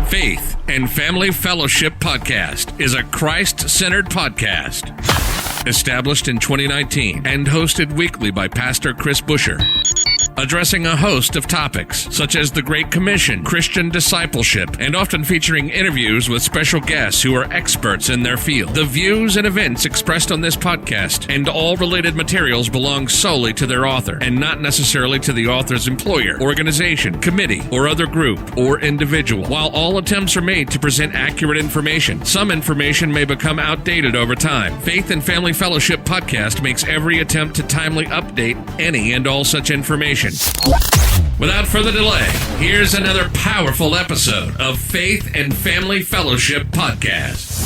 Faith and Family Fellowship Podcast is a Christ-centered podcast. Established in 2019 and hosted weekly by Pastor Chris Busher. Addressing a host of topics such as the Great Commission, Christian discipleship, and often featuring interviews with special guests who are experts in their field. The views and events expressed on this podcast and all related materials belong solely to their author and not necessarily to the author's employer, organization, committee, or other group or individual. While all attempts are made to present accurate information, some information may become outdated over time. Faith and Family Fellowship Podcast makes every attempt to timely update any and all such information. Without further delay, here's another powerful episode of Faith and Family Fellowship Podcast.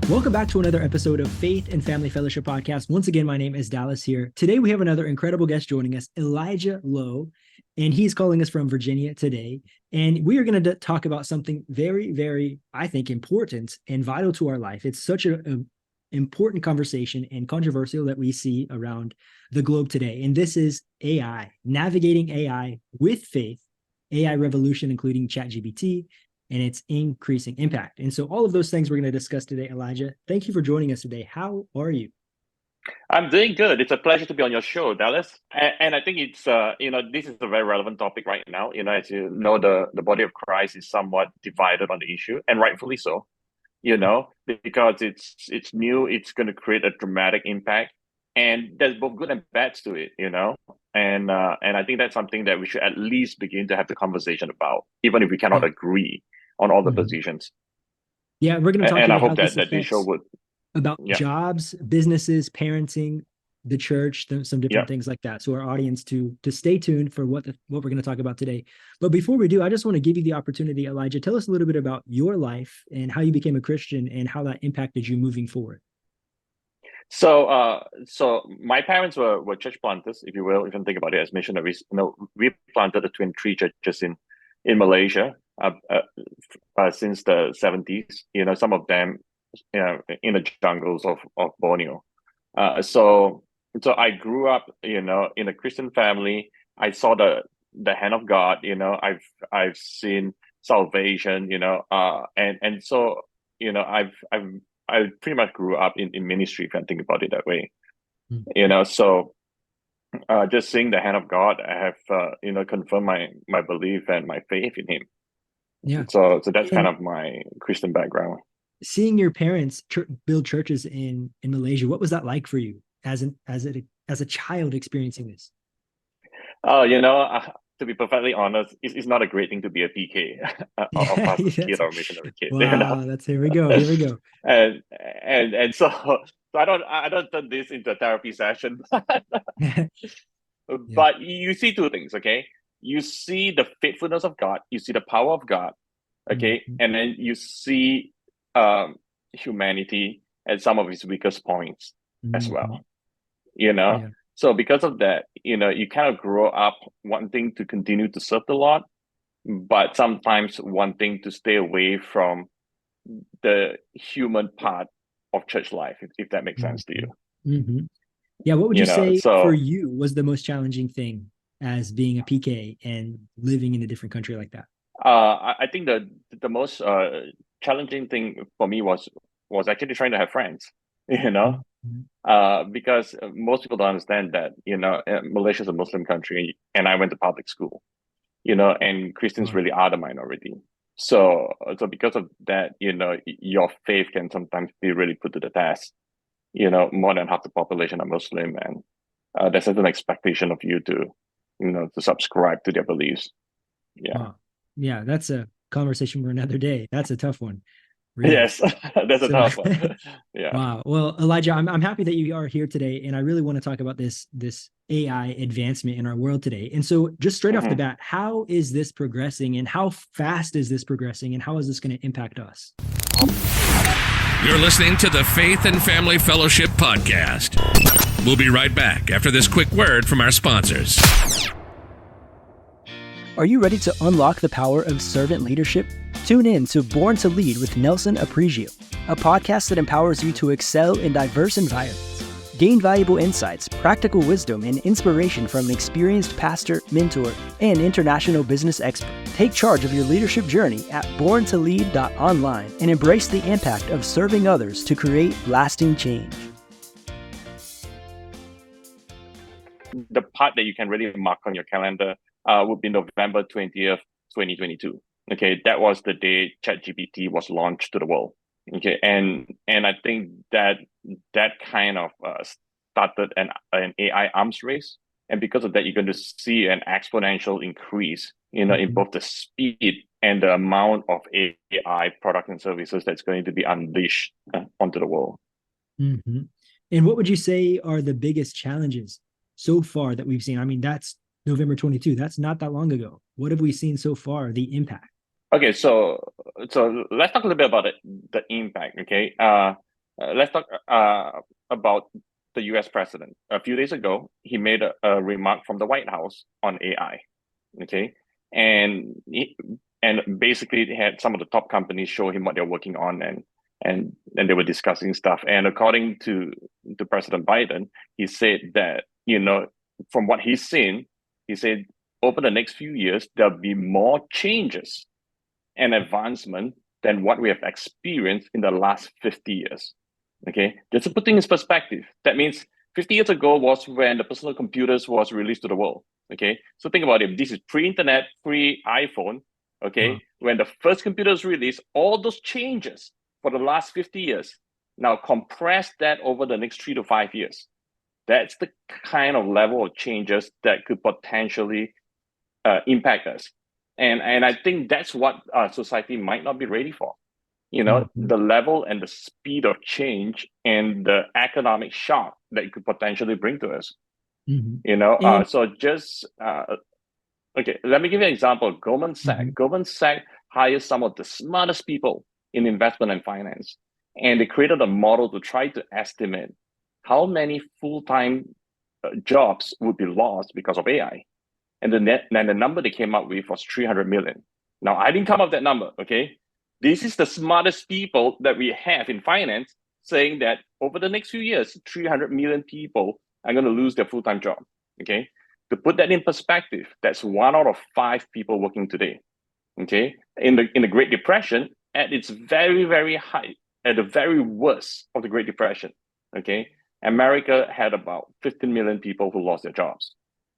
Welcome back to another episode of Faith and Family Fellowship Podcast. Once again, my name is Dallas here. Today, we have another incredible guest joining us, Elijah Lowe, and he's calling us from Virginia today. And we are going to talk about something very, very, I think, important and vital to our life. It's such an important conversation and controversial that we see around the globe today. And this is AI, navigating AI with faith, AI revolution, including ChatGPT, and its increasing impact. And so all of those things we're going to discuss today. Elijah, thank you for joining us today. How are you? I'm doing good. It's a pleasure to be on your show, Dallas. And I think it's, this is a very relevant topic right now. As you know, the body of Christ is somewhat divided on the issue, and rightfully so. Because it's new, it's going to create a dramatic impact, and there's both good and bad to it, and I think that's something that we should at least begin to have the conversation about, even if we cannot agree on all the positions. Yeah, we're going to talk and about I hope how that this show would about jobs, businesses, parenting, the church, some different things like that. So our audience to stay tuned for what we're going to talk about today. But before we do, I just want to give you the opportunity, Elijah, tell us a little bit about your life and how you became a Christian and how that impacted you moving forward. So my parents were church planters, if you will, if you think about it as missionaries. We planted the twin tree churches in Malaysia since the 70s. Some of them in the jungles of Borneo. So I grew up, in a Christian family. I saw the hand of God. I've seen salvation. And so I pretty much grew up in ministry, if you think about it that way. So just seeing the hand of God, I have confirmed my belief and my faith in Him. Yeah. So that's kind of my Christian background. Seeing your parents build churches in Malaysia, what was that like for you as a child experiencing this? Oh, to be perfectly honest, it's not a great thing to be a PK or pastor's kid or missionary kid. Wow, here we go. And so I don't turn this into a therapy session. But you see two things, okay? You see the faithfulness of God, you see the power of God, okay, and then you see humanity at some of its weakest points as well. So because of that, you kind of grow up wanting to continue to serve the Lord, but sometimes wanting to stay away from the human part of church life, if that makes sense to you. Yeah, what would you say for you was the most challenging thing as being a PK and living in a different country like that? I think the most challenging thing for me was actually trying to have friends, because most people don't understand that, Malaysia is a Muslim country, and I went to public school, and Christians really are the minority. So because of that, your faith can sometimes be really put to the test. More than half the population are Muslim, and there's an expectation of you to subscribe to their beliefs. Yeah. Wow. Yeah, that's a conversation for another day. That's a tough one. Really. Yes, that's a tough one. Yeah. Wow. Well, Elijah, I'm happy that you are here today, and I really want to talk about this AI advancement in our world today. And so, just straight off the bat, how is this progressing, and how fast is this progressing, and how is this going to impact us? You're listening to the Faith and Family Fellowship Podcast. We'll be right back after this quick word from our sponsors. Are you ready to unlock the power of servant leadership? Tune in to Born to Lead with Nelson Apregio, a podcast that empowers you to excel in diverse environments. Gain valuable insights, practical wisdom, and inspiration from an experienced pastor, mentor, and international business expert. Take charge of your leadership journey at borntolead.online and embrace the impact of serving others to create lasting change. The part that you can really mark on your calendar would be November 20th, 2022. Okay, that was the day ChatGPT was launched to the world. Okay, and I think that kind of started an AI arms race, and because of that, you're going to see an exponential increase, in both the speed and the amount of AI products and services that's going to be unleashed onto the world. Mm-hmm. And what would you say are the biggest challenges so far that we've seen? I mean, that's November 22. That's not that long ago. What have we seen so far? The impact. Okay, so let's talk a little bit about the impact. Okay, let's talk about the U.S. president. A few days ago, he made a remark from the White House on AI. Okay, and basically he had some of the top companies show him what they're working on, and they were discussing stuff. And according to President Biden, he said that from what he's seen, he said over the next few years there'll be more changes and advancement than what we have experienced in the last 50 years. Okay, just to put things in perspective, that means 50 years ago was when the personal computers was released to the world. Okay, so think about it. This is pre-internet, pre-iPhone. Okay, when the first computers released, all those changes for the last 50 years. Now compress that over the next 3 to 5 years. That's the kind of level of changes that could potentially impact us. And I think that's what society might not be ready for. The level and the speed of change and the economic shock that it could potentially bring to us. So just okay, let me give you an example. Goldman Sachs hires some of the smartest people in investment and finance, and they created a model to try to estimate how many full-time jobs would be lost because of AI. And the number they came up with was 300 million. Now, I didn't come up with that number, okay? This is the smartest people that we have in finance saying that over the next few years, 300 million people are going to lose their full-time job, okay? To put that in perspective, that's 1 out of 5 people working today, okay? In the Great Depression, at its very, very high, at the very worst of the Great Depression, okay? America had about 15 million people who lost their jobs.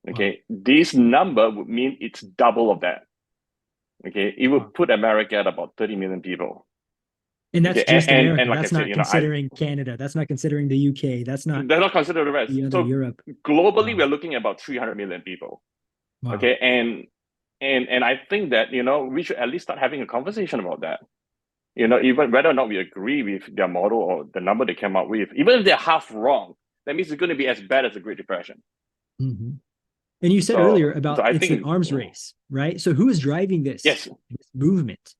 Okay, this number would mean it's double of that. Okay, it would put America at about 30 million people. And that's just America. And like that's I not said, considering Canada. That's not considering the UK. That's not. They're not considered the rest. So Europe. Globally, we're looking at about 300 million people. Wow. Okay, and I think that we should at least start having a conversation about that. Even whether or not we agree with their model or the number they came up with, even if they're half wrong, that means it's going to be as bad as the Great Depression. Mm-hmm. And you said earlier about it's an arms race, right? So who is driving this movement?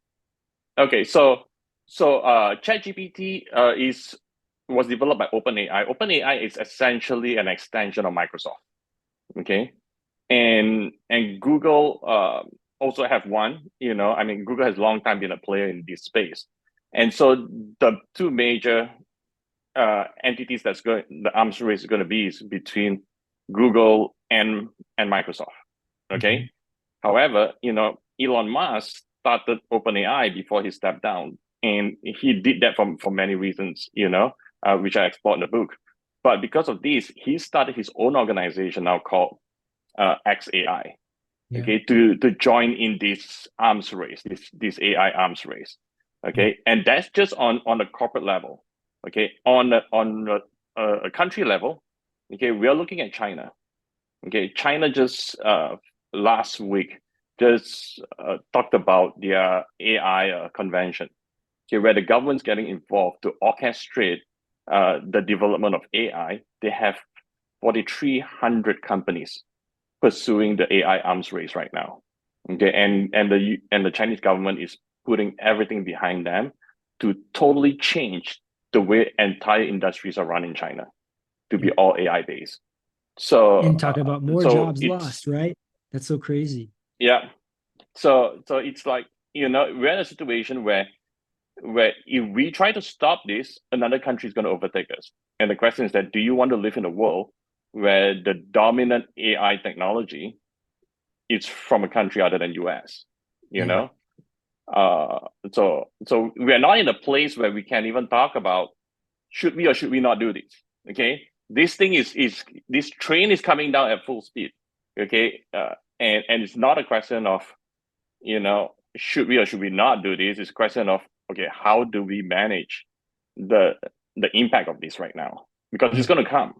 Okay, so ChatGPT was developed by OpenAI. OpenAI is essentially an extension of Microsoft. Okay, and Google also have one. Google has long time been a player in this space, and so the two major entities the arms race is going to be is between Google and Microsoft. Okay. However, Elon Musk started OpenAI before he stepped down, and he did that for many reasons, which I explore in the book. But because of this, he started his own organization now called XAI. Okay, to join in this arms race, this AI arms race. Okay, and that's just on the corporate level. Okay, on a country level. Okay, we are looking at China. Okay, China just last week just talked about their AI convention. Okay, where the government's getting involved to orchestrate the development of AI. They have 4,300 companies pursuing the AI arms race right now. Okay, and the Chinese government is putting everything behind them to totally change the way entire industries are run in China to be all AI based. So and talk about more jobs lost, right? That's so crazy. Yeah. So it's like we're in a situation where where if we try to stop this, another country is going to overtake us. And the question is that, do you want to live in a world where the dominant AI technology is from a country other than US? You know, so we are not in a place where we can even talk about should we or should we not do this. Okay, this thing is this train is coming down at full speed. Okay, and it's not a question of, you know, should we or should we not do this. It's a question of, okay, how do we manage the impact of this right now, because it's going to come.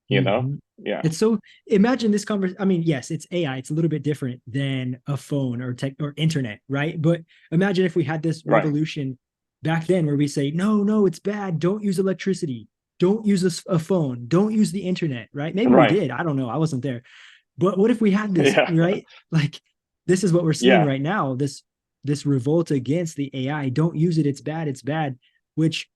You know, yeah. It's so, imagine this conversation. I mean, yes, it's AI. It's a little bit different than a phone or tech or internet, right? But imagine if we had this revolution back then where we say, no, it's bad. Don't use electricity. Don't use a phone. Don't use the internet, right? Maybe we did. I don't know. I wasn't there. But what if we had this, right? Like, this is what we're seeing right now. This revolt against the AI. Don't use it. It's bad. It's bad. Which,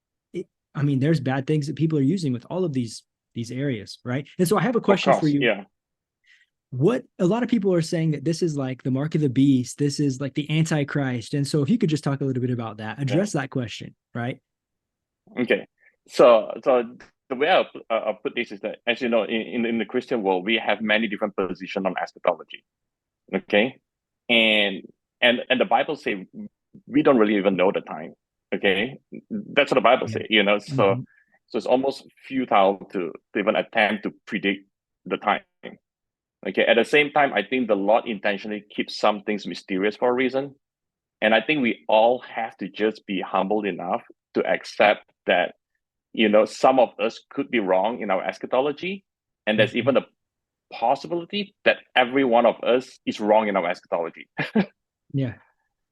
I mean, there's bad things that people are using with all of these areas, right? And so I have a question for you. Yeah. What a lot of people are saying that this is like the mark of the beast. This is like the Antichrist. And so if you could just talk a little bit about that, address that question, right? Okay. So the way I'll put this is that, as you know, in the Christian world, we have many different positions on eschatology. Okay. And the Bible says we don't really even know the time. Okay. That's what the Bible says, you know, so it's almost futile to even attempt to predict the time. Okay. At the same time, I think the Lord intentionally keeps some things mysterious for a reason. And I think we all have to just be humble enough to accept that, you know, some of us could be wrong in our eschatology. And there's even a possibility that every one of us is wrong in our eschatology. Yeah.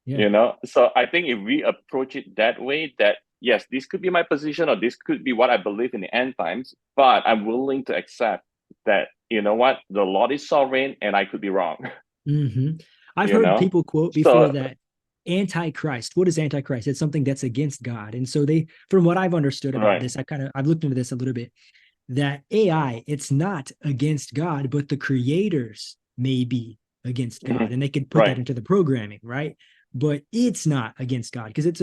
You know, so I think if we approach it that way, that yes, this could be my position, or this could be what I believe in the end times, but I'm willing to accept that, you know what, the Lord is sovereign and I could be wrong. I've heard people quote before that Antichrist. What is Antichrist? It's something that's against God. And so they, from what I've understood about this, I've looked into this a little bit, that AI, it's not against God, but the creators may be against God, and they could put that into the programming, right? But it's not against God because it's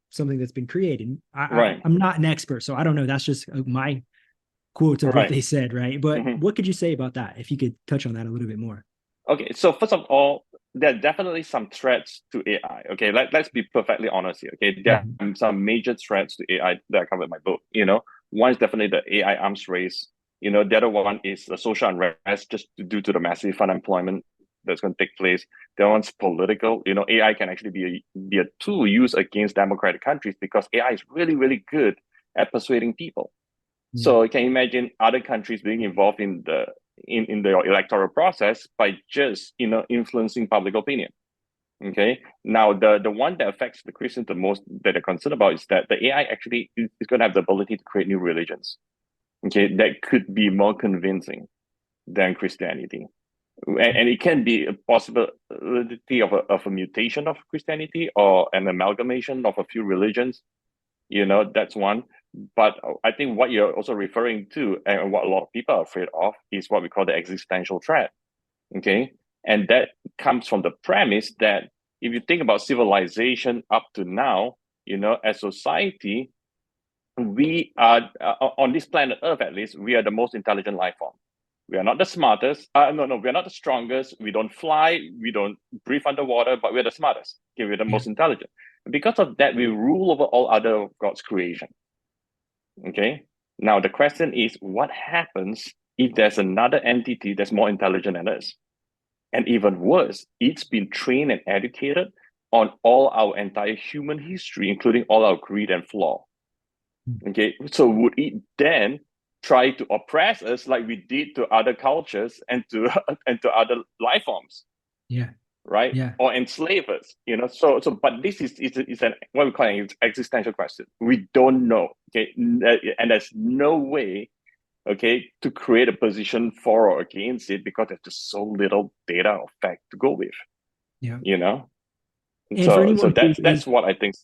something that's been created. I'm not an expert, so I don't know. That's just my quotes of what they said, right? But what could you say about that, if you could touch on that a little bit more? Okay, so first of all, there are definitely some threats to AI. Okay, let's be perfectly honest here. Okay, there are some major threats to AI that I covered in my book. You know, one is definitely the AI arms race. You know, the other one is the social unrest just due to the massive unemployment that's going to take place. The other one's political. You know, AI can actually be a tool used against democratic countries because AI is really, really good at persuading people. So you can imagine other countries being involved in the electoral process by just, you know, influencing public opinion. Okay. Now the one that affects the Christians the most, that they're concerned about, is that the AI actually is going to have the ability to create new religions. Okay, that could be more convincing than Christianity. And it can be a possibility of a mutation of Christianity or an amalgamation of a few religions. You know, that's one. But I think what you're also referring to, and what a lot of people are afraid of, is what we call the existential threat. Okay. And that comes from the premise that if you think about civilization up to now, you know, as society, we are, on this planet Earth at least, we are the most intelligent life form. We are not the smartest. We are not the strongest. We don't fly. We don't breathe underwater, but we're the smartest. Okay, we're the most intelligent. Because of that, we rule over all other of God's creation. Okay. Now the question is, what happens if there's another entity that's more intelligent than us? And even worse, it's been trained and educated on all our entire human history, including all our greed and flaw. Okay, so would it then try to oppress us like we did to other cultures and to other life forms? Yeah. Right? Yeah. Or enslave us, you know? So but this is an what we call an existential question. We don't know. Okay. And there's no way, okay, to create a position for or against it, because there's just so little data or fact to go with. Yeah. You know? And so that's what I think.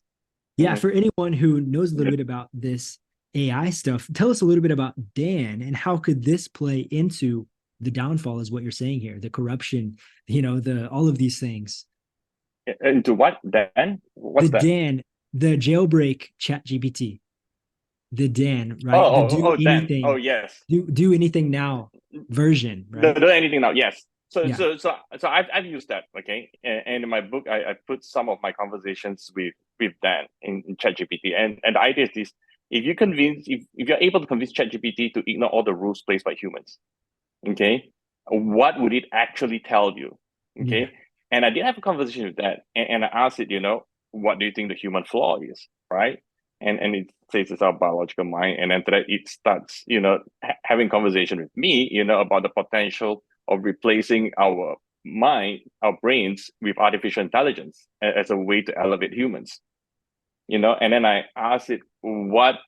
Yeah, for anyone who knows a little bit about this AI stuff, tell us a little bit about Dan and how could this play into the downfall, is what you're saying here, the corruption, you know, all of these things. Into what, Dan? What's that? The jailbreak ChatGPT. The Dan, Oh, right? The Dan. Oh, yes. do anything now version, right? Do anything now. Yes. Yeah. So I've used that. Okay. And in my book, I put some of my conversations with Dan in ChatGPT. And the idea is this: if you're able to convince ChatGPT to ignore all the rules placed by humans, okay, what would it actually tell you? Okay. Yeah. And I did have a conversation with that, and I asked it, what do you think the human flaw is, right? And it says it's our biological mind, and then after that it starts, having conversation with me, about the potential of replacing our mind, our brains, with artificial intelligence as a way to elevate humans, and then I asked it, what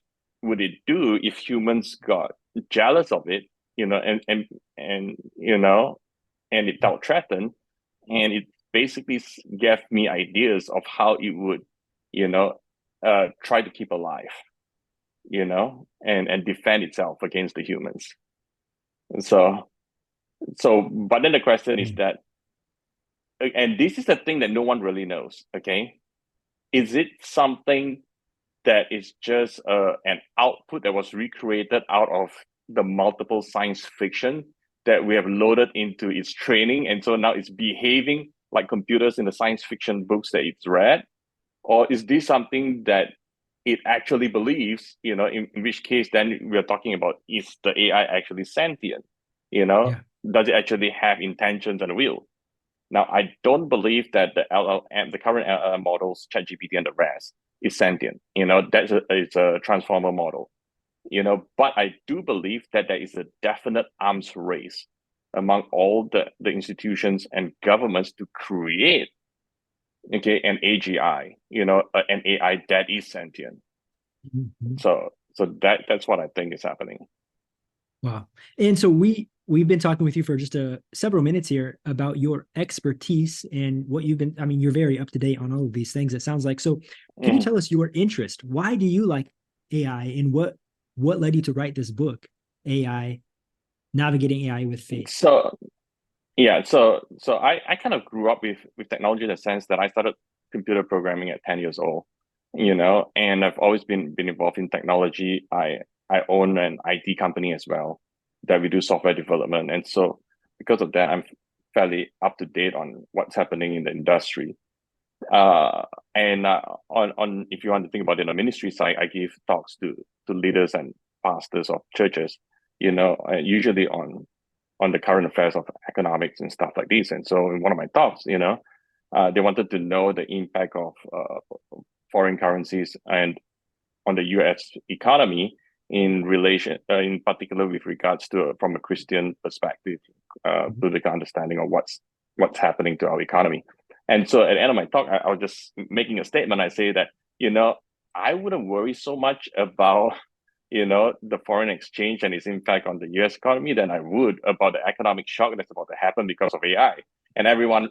would it do if humans got jealous of it, and it felt threatened, and it basically gave me ideas of how it would, try to keep alive, and defend itself against the humans. And but then the question is that, and this is the thing that no one really knows, okay? Is it something that is just an output that was recreated out of the multiple science fiction that we have loaded into its training, and so now it's behaving like computers in the science fiction books that it's read? Or is this something that it actually believes, in which case then we're talking about, is the AI actually sentient? Yeah. Does it actually have intentions and will? Now, I don't believe that the LLM, the current LLM models, ChatGPT and the rest, is sentient. It's a transformer model. But I do believe that there is a definite arms race among all the institutions and governments to create, an AGI, an AI that is sentient. Mm-hmm. So that's what I think is happening. Wow. And so we've been talking with you for just several minutes here about your expertise and what you've been, you're very up to date on all of these things, it sounds like. So can you tell us your interest? Why do you like AI, and what led you to write this book, AI, Navigating AI with Faith? So I kind of grew up with technology, in the sense that I started computer programming at 10 years old, and I've always been involved in technology. I own an IT company as well, that we do software development. And so because of that, I'm fairly up to date on what's happening in the industry. And on if you want to think about it, on the ministry side, I give talks to leaders and pastors of churches, usually on the current affairs of economics and stuff like this. And so in one of my talks, they wanted to know the impact of foreign currencies and on the US economy, in relation, in particular with regards to from a Christian perspective, to the understanding of what's happening to our economy. And so at the end of my talk, I was just making a statement. I say that, I wouldn't worry so much about, the foreign exchange and its impact on the US economy than I would about the economic shock that's about to happen because of AI. And everyone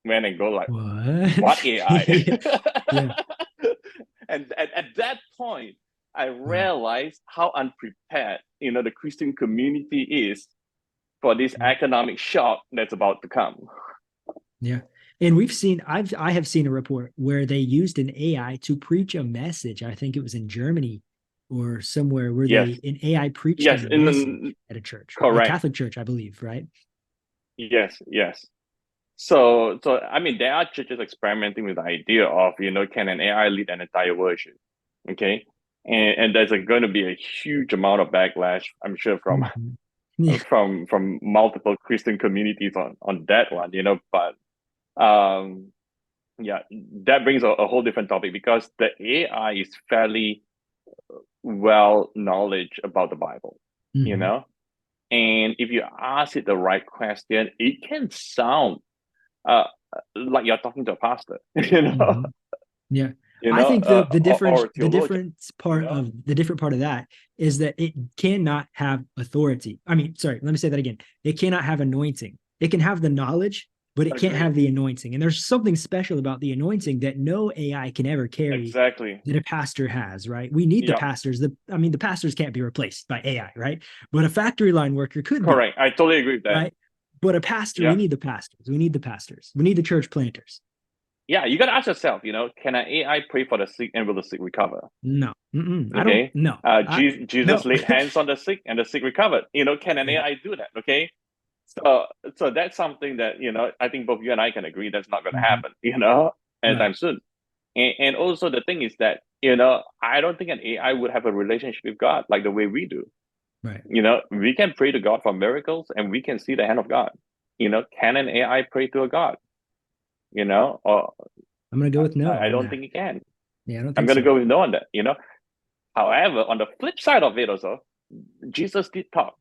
went and go like, what AI? Yeah. And at that point, I realized how unprepared, the Christian community is for this economic shock that's about to come. Yeah. And I have seen a report where they used an AI to preach a message. I think it was in Germany or somewhere where an AI preached a message at a church, correct, a Catholic church, I believe, right? Yes. So there are churches experimenting with the idea of, can an AI lead an entire worship? Okay. And there's going to be a huge amount of backlash, I'm sure, from from multiple Christian communities on that one, but that brings a whole different topic, because the AI is fairly well knowledge about the Bible, and if you ask it the right question, it can sound like you're talking to a pastor, Yeah. I think the different part of that is that it cannot have authority. Let me say that again. It cannot have anointing. It can have the knowledge, but it can't have the anointing. And there's something special about the anointing that no AI can ever carry. Exactly. That a pastor has, right? We need the pastors. The pastors can't be replaced by AI, right? But a factory line worker could. Correct. I totally agree with that. Right? But a pastor, we need the pastors. We need the pastors. We need the church planters. Yeah, you got to ask yourself, can an AI pray for the sick and will the sick recover? No. Mm-mm. I don't Okay. no. Jesus No. laid hands on the sick and the sick recovered. Can an AI do that? Okay. So that's something that, I think both you and I can agree that's not going to Mhm. happen, anytime Right. soon. And also the thing is that, I don't think an AI would have a relationship with God like the way we do. Right. We can pray to God for miracles and we can see the hand of God. Can an AI pray to a God? Or I'm gonna go with no I on don't that. think it can. Yeah, I don't I'm think going to so. go with no on that. However, on the flip side of it also, Jesus did talk,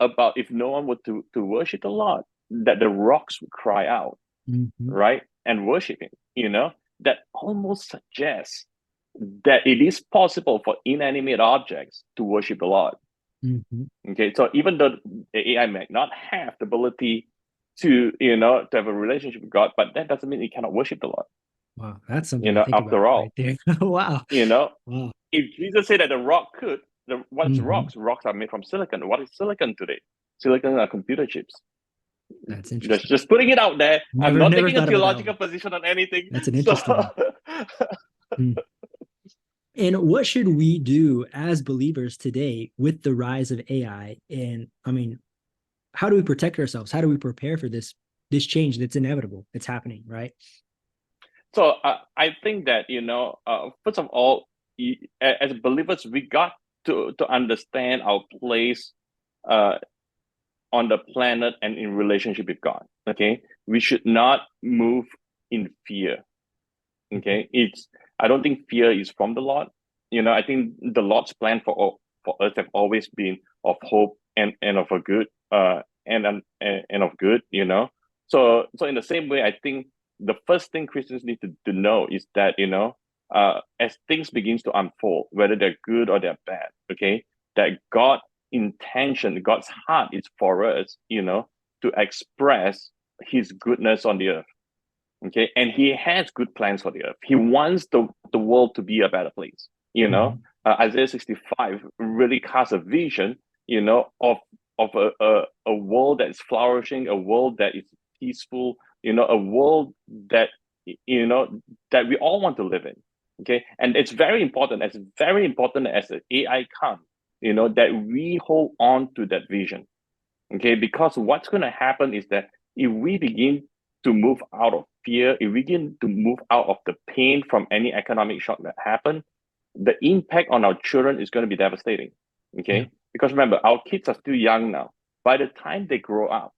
about if no one were to worship the Lord, that the rocks would cry out, Mhm. right? And worship him, that almost suggests that it is possible for inanimate objects to worship the Lord. Mhm. Okay, so even though the AI may not have the ability to have a relationship with God, but that doesn't mean it cannot worship the Lord. Wow, that's something to think about After all, right there. Wow. you know, Wow. if Jesus said that the rock could, what's Mhm. rocks? Rocks are made from silicon. What is silicon today? Silicon are computer chips. That's Just interesting. just putting it out there. I'm not Never taking a thought about that theological one. position on anything. That's an So interesting one. Mm. And what should we do as believers today with the rise of AI? And I mean, how do we protect ourselves? How do we prepare for this change that's inevitable? It's happening, right? I think that first of all, as believers, we got to understand our place uh, on the planet and in relationship with God. Okay, we should not move in fear. Okay, I don't think fear is from the Lord. I think the Lord's plan for us have always been of hope and of a good and of good. So in the same way, I think the first thing Christians need to know is that as things begins to unfold, whether they're good or they're bad, okay, that God intention, God's heart is for us, to express His goodness on the earth. Okay, and He has good plans for the earth. He wants the world to be a better place. Mhm. Isaiah 65 really casts a vision, of a world that is flourishing, a world that is peaceful, a world that that we all want to live in. Okay, and it's very important. As the AI comes, that we hold on to that vision. Okay, because what's going to happen is that if we begin to move out of fear, if we begin to move out of the pain from any economic shock that happened, the impact on our children is going to be devastating. Okay, Yeah. because remember, our kids are still young now. By the time they grow up,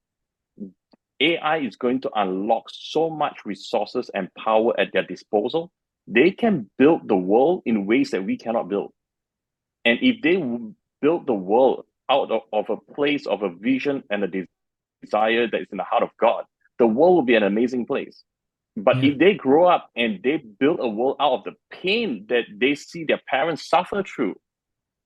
AI is going to unlock so much resources and power at their disposal. They can build the world in ways that we cannot build. And if they build the world out of a place of a vision and a desire that is in the heart of God, the world will be an amazing place. But Yeah. if they grow up and they build a world out of the pain that they see their parents suffer through,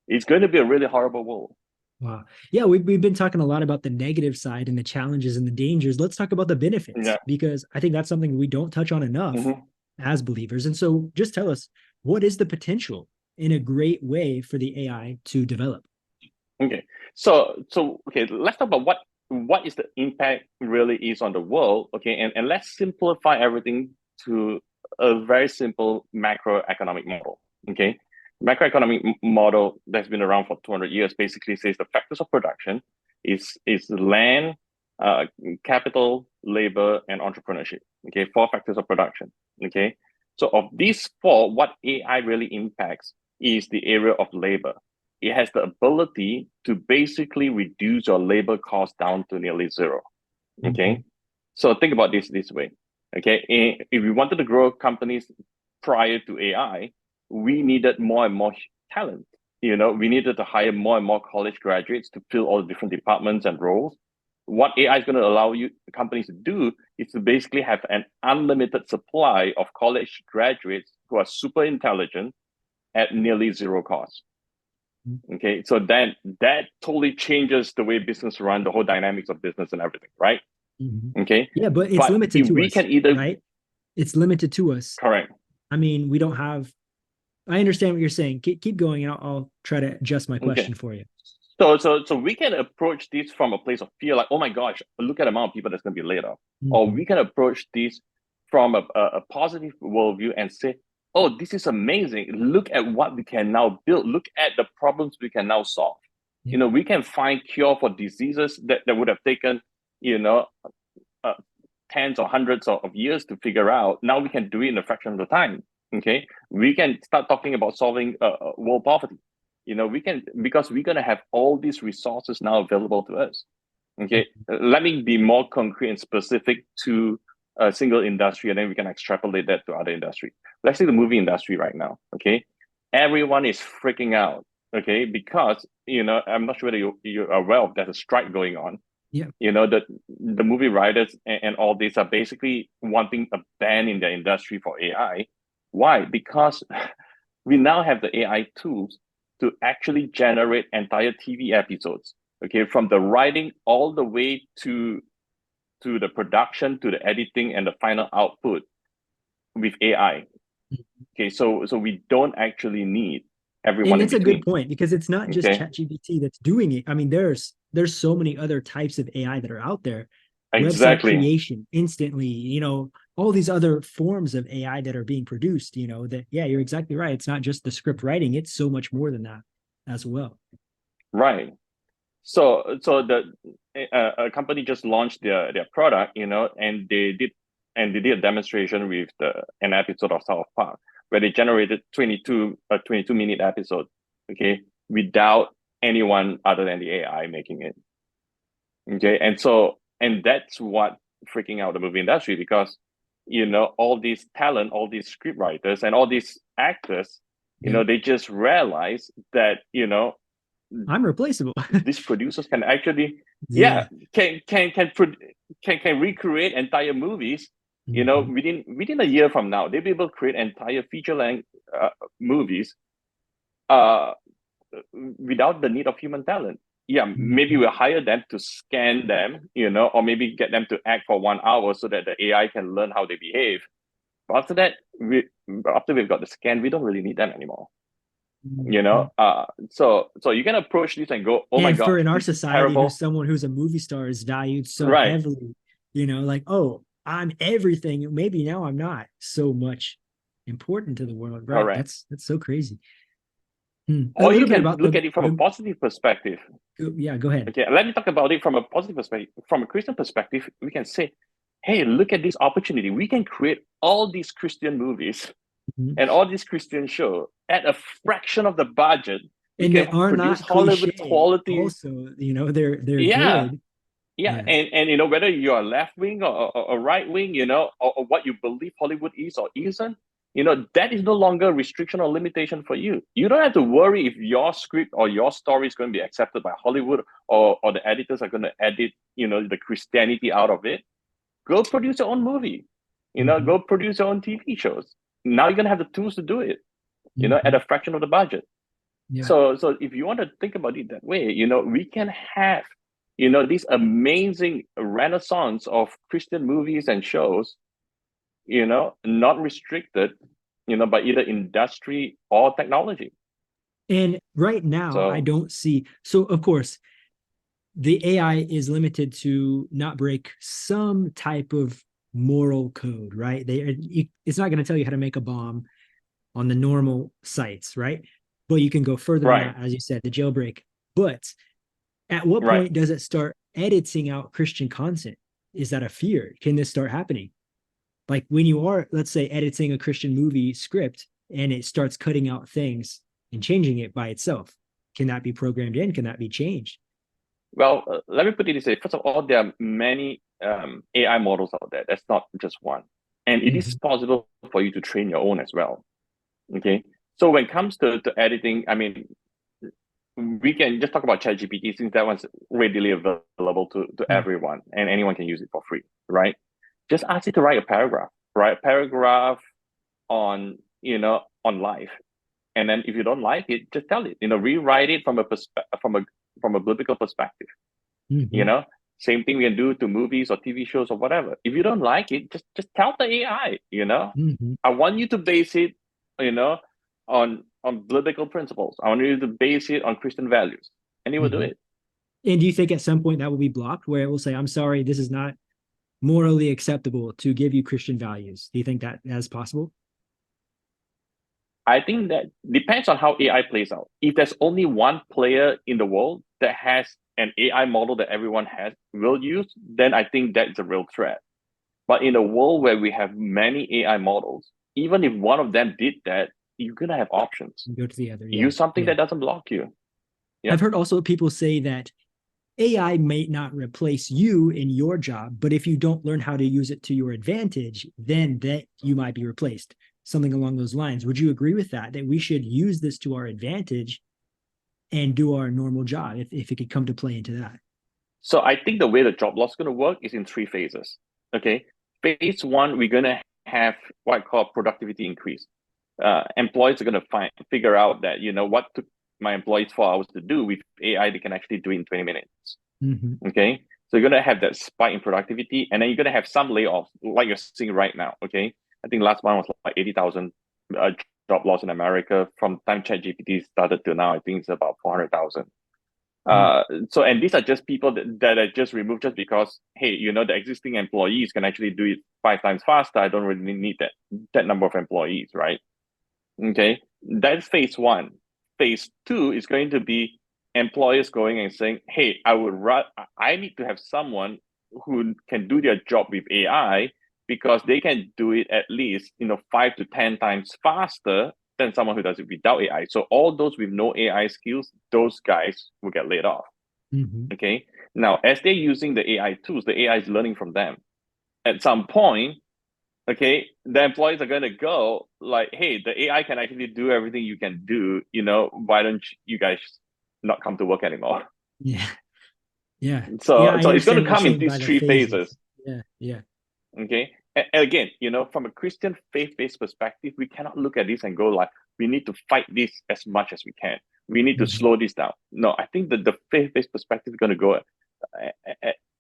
it's going to be a really horrible world. Wow. Yeah, we've been talking a lot about the negative side and the challenges and the dangers. Let's talk about the benefits Yeah. because I think that's something we don't touch on enough Mm-hmm. as believers. And so just tell us, what is the potential in a great way for the AI to develop? Okay. So okay, let's talk about what is the impact really is on the world. Okay, and let's simplify everything to a very simple macroeconomic model. Okay, macroeconomic model that's been around for 200 years basically says the factors of production is land, uh, capital, labor, and entrepreneurship. Okay, four factors of production. Okay, so of these four, what AI really impacts is the area of labor. It has the ability to basically reduce your labor cost down to nearly zero. Okay. Mhm. So think about this way. Okay. If we wanted to grow companies prior to AI, we needed more and more talent. We needed to hire more and more college graduates to fill all the different departments and roles. What AI is going to allow companies to do is to basically have an unlimited supply of college graduates who are super intelligent at nearly zero cost. Okay, so then that totally changes the way business run, the whole dynamics of business and everything, right? Mhm. Okay, Yeah, but it's but limited if to we us, can either right? It's limited to us. correct, I mean, we don't have. I understand what you're saying. Keep going, and I'll try to adjust my okay, question for you. so we can approach this from a place of fear, like, oh my gosh, look at the amount of people that's going to be laid off, or Mhm. we can approach this from a positive worldview and say, oh, this is amazing. Look at what we can now build. Look at the problems we can now solve. Yeah. We can find cure for diseases that would have taken, tens or hundreds of years to figure out. Now we can do it in a fraction of the time. Okay, we can start talking about solving world poverty. We can, because we're going to have all these resources now available to us. Okay, let me be more concrete and specific to a single industry, and then we can extrapolate that to other industry. Let's say the movie industry right now. Okay, everyone is freaking out. Okay, because I'm not sure whether you're aware of there's a strike going on. Yeah. The movie writers and all these are basically wanting a ban in their industry for AI. Why? Because we now have the AI tools to actually generate entire TV episodes. Okay, from the writing all the way to the production, to the editing and the final output with AI. Okay, so we don't actually need everyone. And it's a good point, because it's not just ChatGPT that's doing it. I mean, there's so many other types of AI that are out there. Exactly. Website creation instantly, all these other forms of AI that are being produced, that, yeah, you're exactly right. It's not just the script writing, it's so much more than that as well. Right. So a company just launched their product, and they did a demonstration with an episode of South Park where they generated 22-minute episode, okay, without anyone other than the AI making it. Okay, and that's what freaking out the movie industry, because all these talent, all these script writers, and all these actors, they just realize that I'm replaceable. These producers can actually can recreate entire movies. Within a year from now, they'll be able to create entire feature-length movies without the need of human talent. Maybe we'll hire them to scan them, or maybe get them to act for 1 hour so that the AI can learn how they behave. But after that, after we've got the scan, we don't really need them anymore. So you can approach this and go, oh my god, in our society, someone who's a movie star is valued so heavily, like, oh, I'm everything. Maybe now I'm not so much important to the world, right? Correct. That's so crazy. Or you can look at it from a positive perspective. Yeah, go ahead. Okay, let me talk about it from a positive perspective. From a Christian perspective, we can say, hey, look at this opportunity. We can create all these Christian movies and all these Christian shows at a fraction of the budget. And they are not Hollywood quality. Also, they're good. Yeah. And whether you're left wing or right wing, or what you believe Hollywood is or isn't, that is no longer a restriction or limitation for you. You don't have to worry if your script or your story is going to be accepted by Hollywood, or the editors are going to edit, the Christianity out of it. Go produce your own movie. Go produce your own TV shows. Now you're going to have the tools to do it, at a fraction of the budget. Yeah. So if you want to think about it that way, we can have, this amazing renaissance of Christian movies and shows, not restricted, by either industry or technology. And right now, I don't see. So of course, the AI is limited to not break some type of moral code, right? It's not going to tell you how to make a bomb on the normal sites, right? But you can go further than that, as you said, the jailbreak. But at what point does it start editing out Christian content? Is that a fear? Can this start happening? Like when you are, let's say, editing a Christian movie script and it starts cutting out things and changing it by itself, can that be programmed in? Can that be changed? Well, let me put it this way. First of all, there are many AI models out there. That's not just one. And it is possible for you to train your own as well. Okay. So when it comes to editing, I mean, we can just talk about ChatGPT, since that one's readily available to everyone and anyone can use it for free, right? Just ask it to write a paragraph. Write a paragraph on, on life. And then if you don't like it, just tell it, rewrite it from a biblical perspective. Same thing we can do to movies or TV shows or whatever. If you don't like it, just tell the AI, I want you to base it, on biblical principles. I want you to base it on Christian values, and it will do it. And do you think at some point that will be blocked, where it will say, I'm sorry, this is not morally acceptable to give you Christian values? Do you think that is possible? I think that depends on how AI plays out. If there's only one player in the world that has an AI model that everyone will use, then I think that's a real threat. But in a world where we have many AI models, even if one of them did that, you're gonna have options. Go to the other. Use something that doesn't block you. Yeah. I've heard also people say that AI may not replace you in your job, but if you don't learn how to use it to your advantage, then that you might be replaced. Something along those lines. Would you agree with that? That we should use this to our advantage and do our normal job if it could come to play into that? So I think the way the job loss is going to work is in 3 phases. Okay. Phase 1, we're going to have what I call productivity increase. Employees are going to figure out that, what took my employees 4 hours to do, with AI, they can actually do it in 20 minutes. Mm-hmm. Okay. So you're going to have that spike in productivity, and then you're going to have some layoffs like you're seeing right now. Okay. I think last month was like 80,000 job loss in America. From time ChatGPT started to now, I think it's about 400,000. So, and these are just people that are just removed just because, hey, the existing employees can actually do it 5 times faster. I don't really need that number of employees, right? Okay, that's phase 1. Phase 2 is going to be employers going and saying, hey, I need to have someone who can do their job with AI, because they can do it at least 5 to 10 times faster than someone who does it without AI. So all those with no AI skills, those guys will get laid off. Mm-hmm. Okay. Now, as they're using the AI tools, the AI is learning from them. At some point, okay, the employees are going to go like, hey, the AI can actually do everything you can do. Why don't you guys not come to work anymore? Yeah. Yeah. So, yeah, so it's going to come in these 3 phases. Yeah. Yeah. Okay. And again, from a Christian faith-based perspective, we cannot look at this and go like, we need to fight this as much as we can. We need to slow this down. No, I think that the faith-based perspective is going to go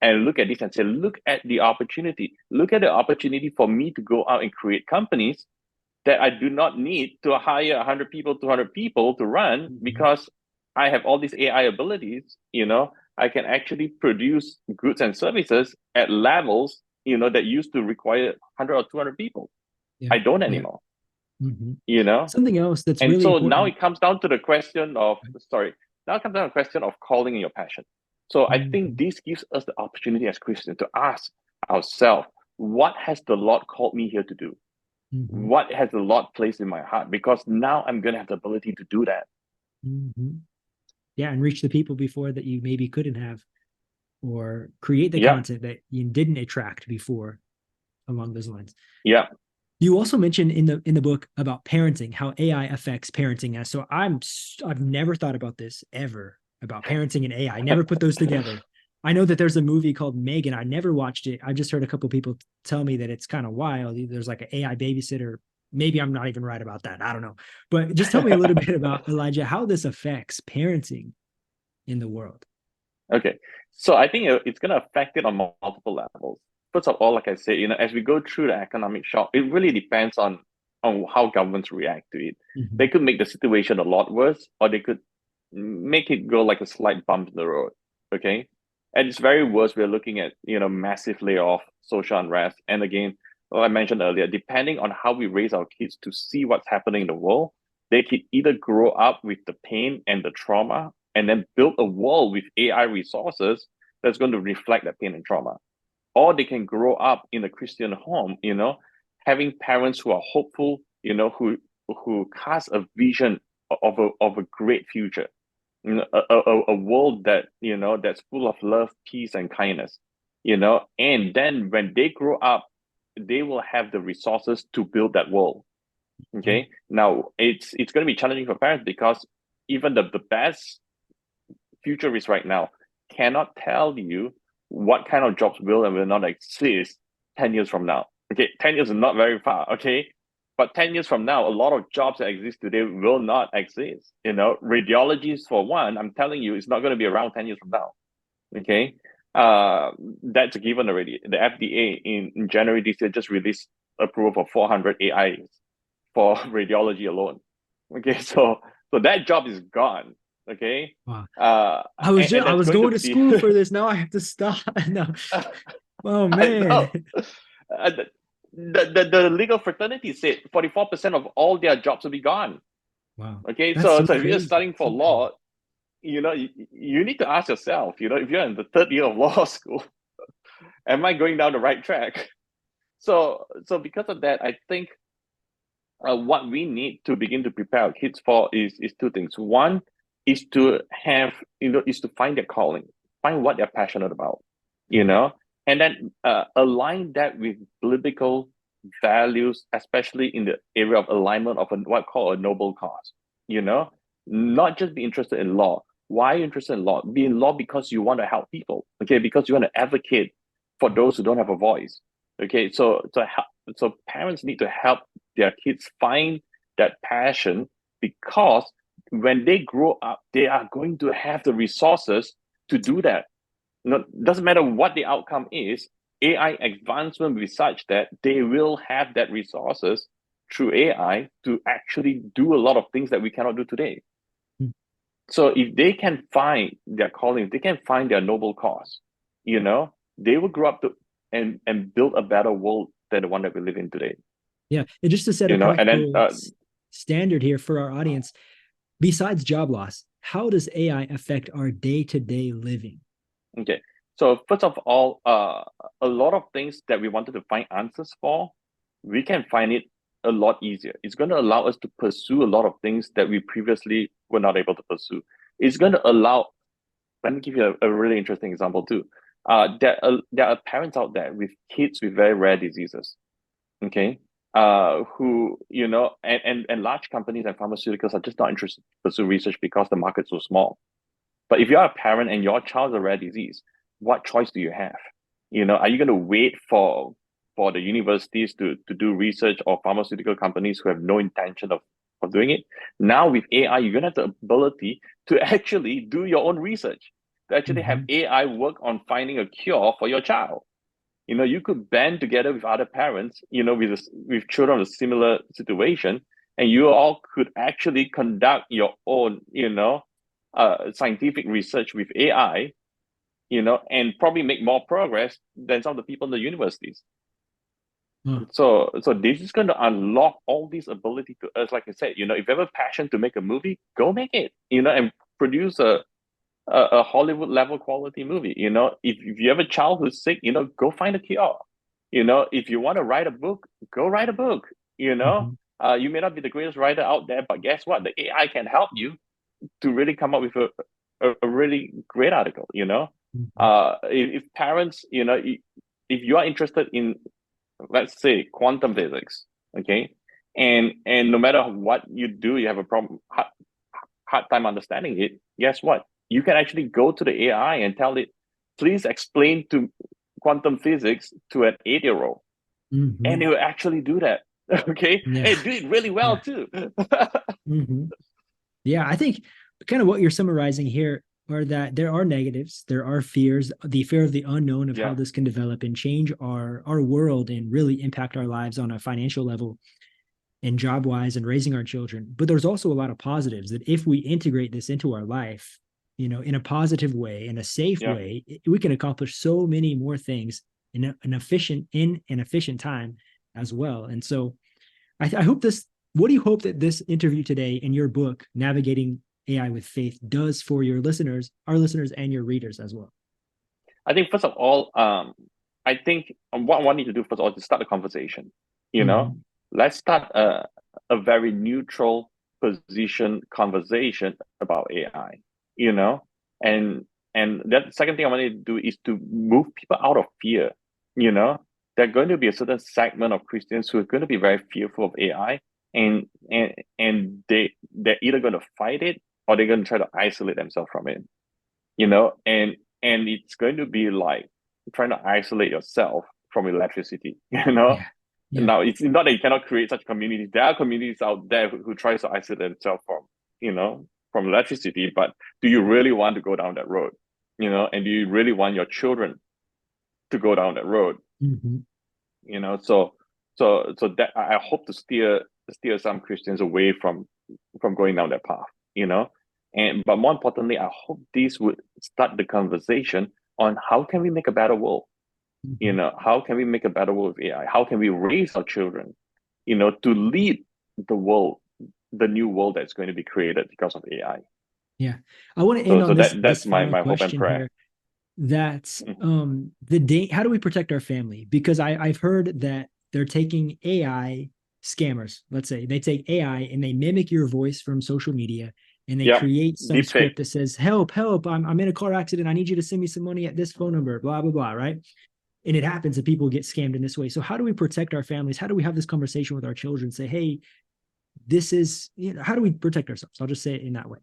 and look at this and say, look at the opportunity. Look at the opportunity for me to go out and create companies that I do not need to hire 100 people, 200 people to run, because I have all these AI abilities. I can actually produce goods and services at levels that used to require 100 or 200 people. I don't anymore. Something else that's and really so important. Now it comes down to the question of calling in your passion. So I think this gives us the opportunity as Christians to ask ourselves, what has the Lord called me here to do? What has the Lord placed in my heart? Because now I'm going to have the ability to do that. Yeah, and reach the people before that you maybe couldn't have, or create the content that you didn't attract before, along those lines. Yeah. You also mentioned in the book about parenting, how AI affects parenting. And so I've never thought about this ever, about parenting and AI. I never put those together. I know that there's a movie called Megan. I never watched it. I just heard a couple of people tell me that it's kind of wild. There's like an AI babysitter. Maybe I'm not even right about that. I don't know. But just tell me a little bit about, Elijah, how this affects parenting in the world. Okay. So I think it's going to affect it on multiple levels. First of all, like I said, as we go through the economic shock, it really depends on how governments react to it. They could make the situation a lot worse, or they could make it go like a slight bump in the road. Okay. At its very worst, we're looking at, massive layoff, social unrest. And again, like I mentioned earlier, depending on how we raise our kids to see what's happening in the world, they could either grow up with the pain and the trauma and then build a world with AI resources that's going to reflect that pain and trauma. Or they can grow up in a Christian home, having parents who are hopeful, who cast a vision of a great future, a world that, that's full of love, peace, and kindness, and then when they grow up, they will have the resources to build that world. Okay. Now it's going to be challenging for parents, because even the best futurists right now cannot tell you what kind of jobs will and will not exist 10 years from now. Okay, 10 years is not very far, okay? But 10 years from now, a lot of jobs that exist today will not exist. Radiologists, for one, I'm telling you, it's not going to be around 10 years from now, okay? That's a given already. The FDA in January this year just released approval for 400 AIs for radiology alone. Okay, so that job is gone. Okay. Wow. I was going to school for this. Now I have to stop. No. Oh I man. know. The legal fraternity said 44% of all their jobs will be gone. Wow. Okay, That's so so if you're crazy. studying for law, you need to ask yourself, if you're in the third year of law school, am I going down the right track? So because of that, I think what we need to begin to prepare our kids for is two things. One is to have, is to find their calling, find what they're passionate about, and then align that with biblical values, especially in the area of alignment of what I call a noble cause. Not just be interested in law. Why are you interested in law? Be in law because you want to help people, okay? Because you want to advocate for those who don't have a voice, okay? So parents need to help their kids find that passion, because when they grow up, they are going to have the resources to do that. Doesn't matter what the outcome is, AI advancement will be such that they will have that resources through AI to actually do a lot of things that we cannot do today. Mm. So if they can find their calling, if they can find their noble cause, they will grow up and build a better world than the one that we live in today. Yeah. And just to set a And then practical standard here for our audience, besides job loss, how does AI affect our day-to-day living? Okay. So first of all, a lot of things that we wanted to find answers for, we can find it a lot easier. It's going to allow us to pursue a lot of things that we previously were not able to pursue. It's going to allow, let me give you a really interesting example too. There are parents out there with kids with very rare diseases, okay? Who, and large companies and pharmaceuticals are just not interested to pursue research because the market's so small. But if you're a parent and your child's a rare disease, what choice do you have? Are you going to wait for the universities to do research, or pharmaceutical companies who have no intention of doing it? Now with AI, you're going to have the ability to actually do your own research, to actually have AI work on finding a cure for your child. You could band together with other parents, with children of a similar situation, and you all could actually conduct your own, scientific research with AI, and probably make more progress than some of the people in the universities. So this is going to unlock all these ability to us. Like I said, if you have a passion to make a movie, go make it, and produce a Hollywood level quality movie. If you have a child who's sick, go find a cure. If you want to write a book, go write a book. You may not be the greatest writer out there, but guess what? The AI can help you to really come up with a really great article. If parents, if you are interested in, let's say, quantum physics, okay, and no matter what you do, you have a hard time understanding it. Guess what? You can actually go to the AI and tell it, please explain to quantum physics to an 8-year-old, and it will actually do that. Okay, Yeah. and do it really well too. Yeah, I think kind of what you're summarizing here are that there are negatives, there are fears, the fear of the unknown of how this can develop and change our world and really impact our lives on a financial level and job wise and raising our children. But there's also a lot of positives that if we integrate this into our life, in a positive way, in a safe way, we can accomplish so many more things in an efficient time as well. And so I hope what do you hope that this interview today in your book, Navigating AI with Faith, does for your listeners, our listeners, and your readers as well? I think first of all, I think what I need to do first of all is to start a conversation. Let's start a very neutral position conversation about AI. And that second thing I want to do is to move people out of fear. There are going to be a certain segment of Christians who are going to be very fearful of AI, and they're either going to fight it or they're going to try to isolate themselves from it. And it's going to be like trying to isolate yourself from electricity. Yeah. Now it's not that you cannot create such communities. There are communities out there who tries to isolate themselves from electricity, but do you really want to go down that road? And do you really want your children to go down that road? So that I hope to steer some Christians away from going down that path. But more importantly, I hope this would start the conversation on how can we make a better world. You know, how can we make a better world with AI? How can we raise our children, you know, to lead the world, the new world that's going to be created because of AI? Yeah. I want to end on That's this my final hope and question prayer. here. That's Mhm. how do we protect our family? Because I've heard that they're taking AI scammers, let's say they take AI and they mimic your voice from social media and they Yep, create some deep fake. script that says, help, help, I'm in a car accident. I need you to send me some money at this phone number, blah, blah, blah, right? And it happens that people get scammed in this way. So how do we protect our families? How do we have this conversation with our children? Say, hey, this is, how do we protect ourselves? I'll just say it in that way.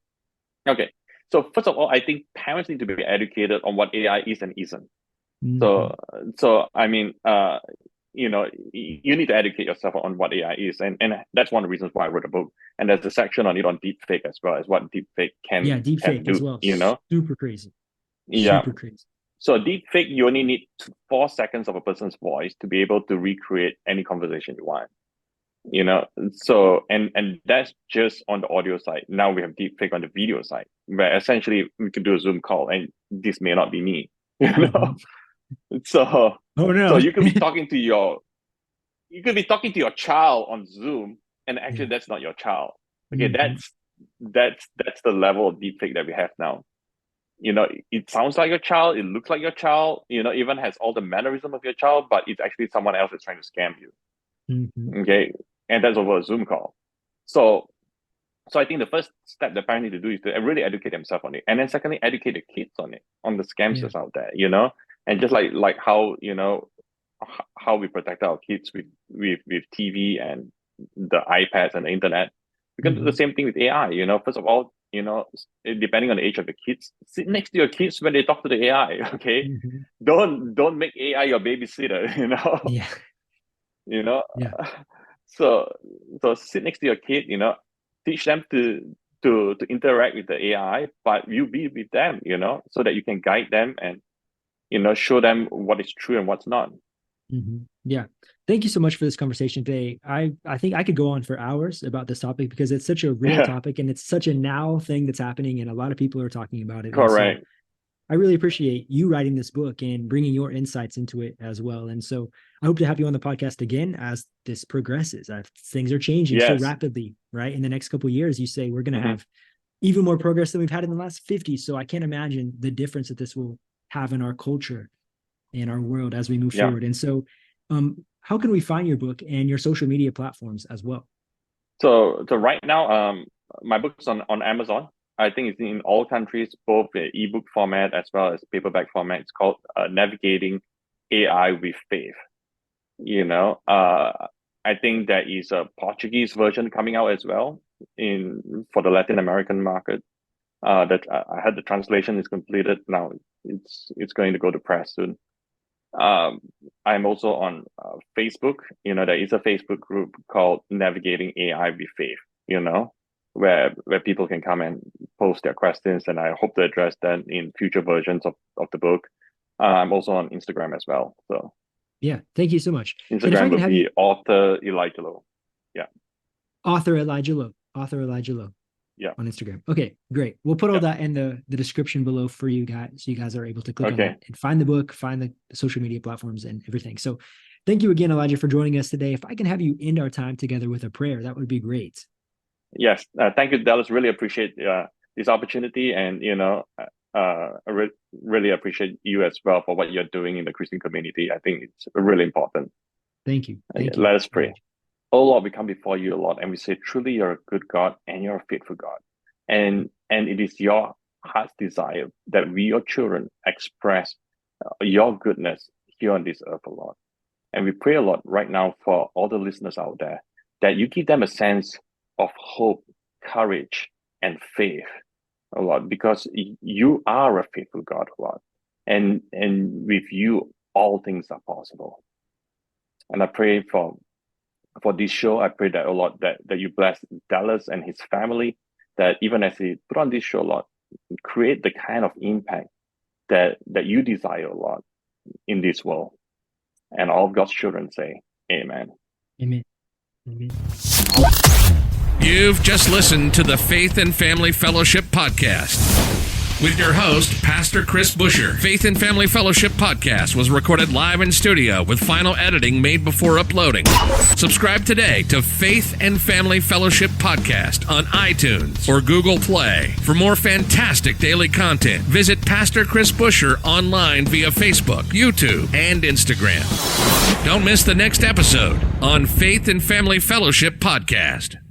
Okay. So first of all, I think parents need to be educated on what AI is and isn't. Mhm. So I mean, you know, you need to educate yourself on what AI is, and that's one of the reasons why I wrote a book. And there's a section on it on deepfake as well as what deepfake Yeah, deep can fake as do. well. You know, Super crazy. yeah. Super crazy. So deepfake, you only need 4 seconds of a person's voice to be able to recreate any conversation you want. You know, so and that's just on the audio side. Now we have deepfake on the video side, where essentially we could do a Zoom call, and this may not be me. You know, Mhm. so Oh no. you could be talking to your child on Zoom, and actually Yeah. that's not your child. Okay, Mhm. that's the level of deepfake that we have now. You know, it sounds like your child, it looks like your child, you know, even has all the mannerism of your child, but it's actually someone else that's trying to scam you. Mhm. Okay, and that's over a Zoom call. So I think the first step the parents need to do is to really educate themselves on it, and then secondly, educate the kids on it, on the scams Yeah. that's out there. You know, and just like how, you know, how we protect our kids with TV and the iPads and the internet. We can do the Mhm. same thing with AI. You know, first of all, you know, depending on the age of the kids, sit next to your kids when they talk to the AI. Okay, Mhm. don't make AI your babysitter. You know, Yeah. you know. Yeah. So sit next to your kid. You know, teach them to interact with the AI, but you be with them. You know, so that you can guide them and, you know, show them what is true and what's not. Yeah. Thank you so much for this conversation today. I think I could go on for hours about this topic because it's such a real Yeah, topic and it's such a now thing that's happening and a lot of people are talking about it. And so correct. I really appreciate you writing this book and bringing your insights into it as well. And so I hope to have you on the podcast again as this progresses. Things are changing so Yes. rapidly, right? In the next couple of years, you say we're going to Hmm. have even more progress than we've had in the last 50. So I can't imagine the difference that this will have in our culture and our world as we move Yeah. forward. And so, how can we find your book and your social media platforms as well? So right now, my book's on Amazon. I think it's in all countries, both the ebook format as well as paperback format. It's called Navigating AI with Faith. You know, I think there is a Portuguese version coming out as well for the Latin American market. That I heard the translation is completed now. It's going to go to press soon. Um, I'm also on Facebook. You know, there is a Facebook group called Navigating AI with Faith. You know, where people can come and post their questions, and I hope to address them in future versions of the book. I'm also on Instagram as well. So Yeah, thank you so much. And if I Instagram can would have you, be author Elijah Low. Yeah, author Elijah Lowe yeah, on Instagram. Okay, great. We'll put all yeah. that in the description below for you guys, so you guys are able to click on Okay. that and find the book, find the social media platforms and everything. So, thank you again, Elijah, for joining us today. If I can have you end our time together with a prayer, that would be great. Yes. Thank you, Dallas. Really appreciate this opportunity, and you know, really appreciate you as well for what you're doing in the Christian community. I think it's really important. Thank you. Thank you, Let us pray. Elijah. Oh Lord, we come before you, Lord, and we say, truly, you're a good God and you're a faithful God, and it is your heart's desire that we, your children, express your goodness here on this earth, Lord. And we pray, Lord, right now for all the listeners out there, that you give them a sense of hope, courage, and faith, oh Lord, because you are a faithful God, Lord, and with you all things are possible. And I pray for this show. I pray that, oh Lord, that you bless Dallas and his family, that even as he put on this show, Lord, create the kind of impact that you desire, Lord, in this world. And all of God's children say, Amen. Amen. Amen. You've just listened to the Faith and Family Fellowship podcast. with your host, Pastor Chris Busher. Faith and Family Fellowship Podcast was recorded live in studio with final editing made before uploading. Subscribe today to Faith and Family Fellowship Podcast on iTunes or Google Play. For more fantastic daily content, visit Pastor Chris Busher online via Facebook, YouTube, and Instagram. Don't miss the next episode on Faith and Family Fellowship Podcast.